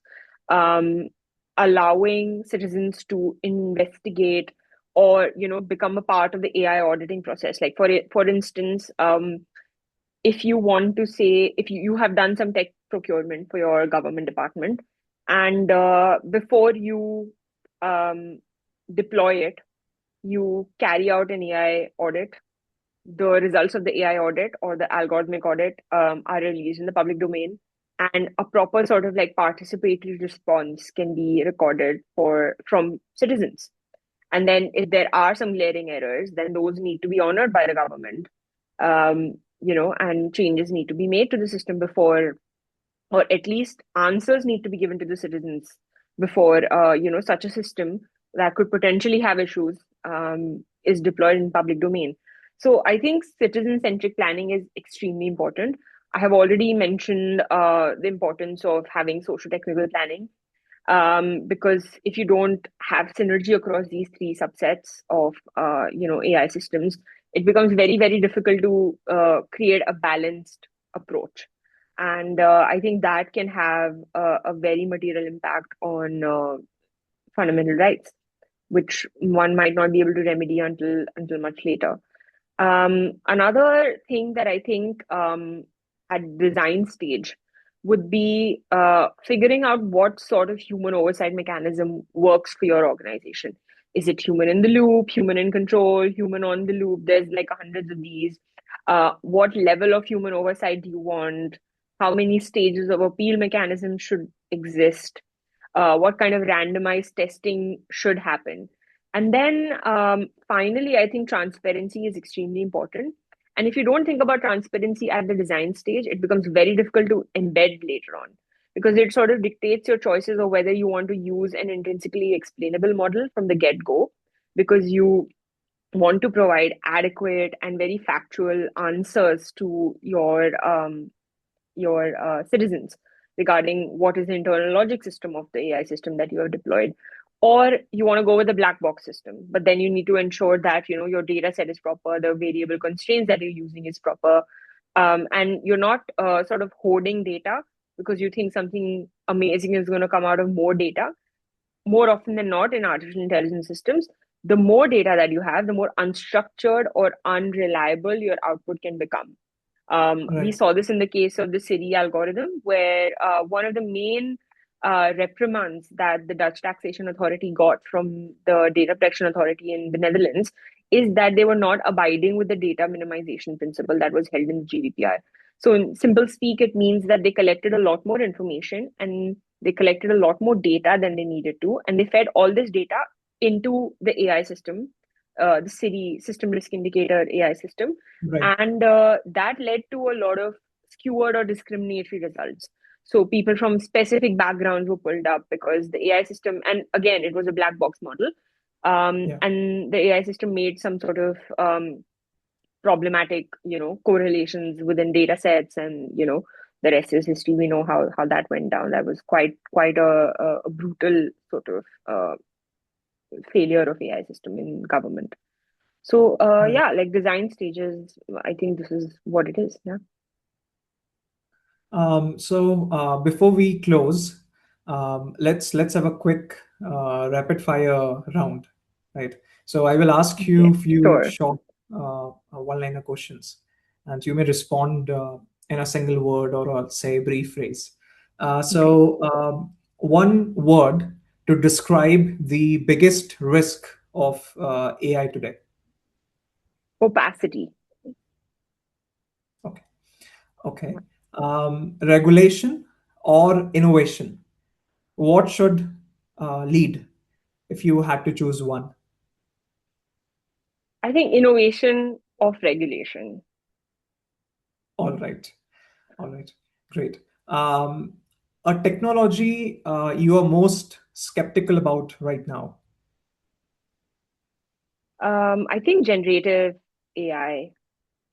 um, allowing citizens to investigate or become a part of the AI auditing process. Like for instance, if you want to say if you have done some tech procurement for your government department, and before you um, deploy it, you carry out an AI audit. The results of the AI audit or the algorithmic audit are released in the public domain, and a proper sort of like participatory response can be recorded for from citizens. And then if there are some glaring errors, then those need to be honored by the government. And changes need to be made to the system before, or at least answers need to be given to the citizens before such a system that could potentially have issues is deployed in public domain. So I think citizen centric planning is extremely important. I have already mentioned the importance of having socio-technical planning, because if you don't have synergy across these three subsets of AI systems, it becomes very very difficult to create a balanced approach, and I think that can have a very material impact on fundamental rights, which one might not be able to remedy until much later. Another thing that I think at design stage would be figuring out what sort of human oversight mechanism works for your organization. Is it human in the loop, human in control, human on the loop? There's like hundreds of these. What level of human oversight do you want? How many stages of appeal mechanism should exist? What kind of randomized testing should happen? And then finally, I think transparency is extremely important. And if you don't think about transparency at the design stage, it becomes very difficult to embed later on, because it sort of dictates your choices of whether you want to use an intrinsically explainable model from the get go, because you want to provide adequate and very factual answers to your citizens regarding what is the internal logic system of the AI system that you have deployed. Or you want to go with the black box system, but then you need to ensure that your data set is proper, the variable constraints that you're using is proper, and you're not sort of hoarding data because you think something amazing is going to come out of more data. More often than not, in artificial intelligence systems, the more data that you have, the more unstructured or unreliable your output can become. We Right. saw this in the case of the Siri algorithm, where one of the main reprimands that the Dutch taxation authority got from the data protection authority in the Netherlands is that they were not abiding with the data minimization principle that was held in the GDPR. So, in simple speak, it means that they collected a lot more information and they collected a lot more data than they needed to, and they fed all this data into the AI system, the Siri system risk indicator AI system, Right. and that led to a lot of skewed or discriminatory results. So people from specific backgrounds were pulled up because the AI system, and again, it was a black box model, Yeah. and the AI system made some sort of problematic, correlations within data sets, and the rest is history. We know how that went down. That was quite a brutal sort of failure of AI system in government. So Right. yeah, like design stages, I think this is what it is. Yeah. So before we close, let's have a quick rapid fire round, right? So I will ask Okay. you a few Sure. short one-liner questions, and you may respond in a single word or say brief phrase. Okay. One word to describe the biggest risk of AI today. Opacity. Okay. Okay. Regulation or innovation? What should lead if you had to choose one? I think innovation of regulation. All right. All right. Great. A technology you are most skeptical about right now? I think generative AI,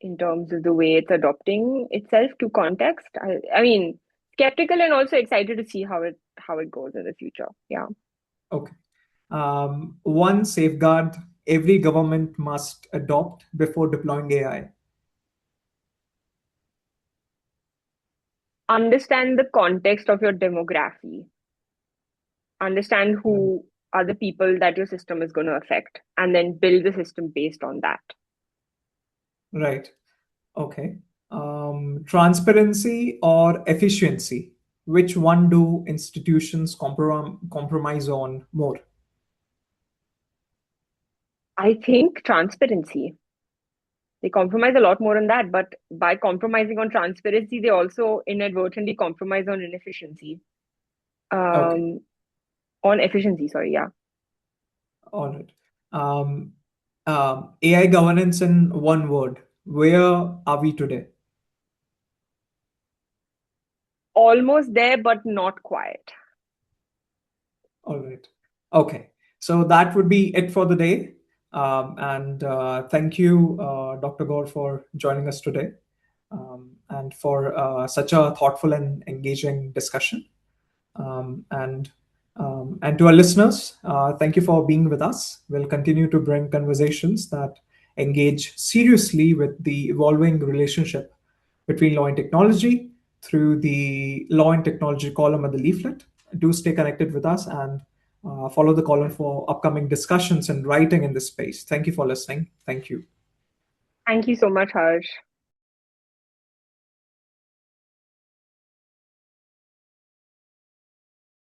in terms of the way it's adopting itself to context. I mean, skeptical and also excited to see how it goes in the future. Yeah. Okay. One safeguard every government must adopt before deploying AI. Understand the context of your demography. Understand Right. who are the people that your system is going to affect, and then build the system based on that. Right. Okay. Transparency or efficiency? Which one do institutions compromise on more? I think transparency. They compromise a lot more on that, but by compromising on transparency, they also inadvertently compromise on inefficiency. Okay. Um, on efficiency, sorry, yeah. All right. Um, AI governance in one word. Where are we today? Almost there, but not quite. All right. Okay. So that would be it for the day. And thank you, Dr. Gaur, for joining us today and for such a thoughtful and engaging discussion. And to our listeners, thank you for being with us. We'll continue to bring conversations that engage seriously with the evolving relationship between law and technology through the law and technology column at the leaflet. Do stay connected with us and follow the column for upcoming discussions and writing in this space. Thank you for listening. Thank you. Thank you so much, Harsh.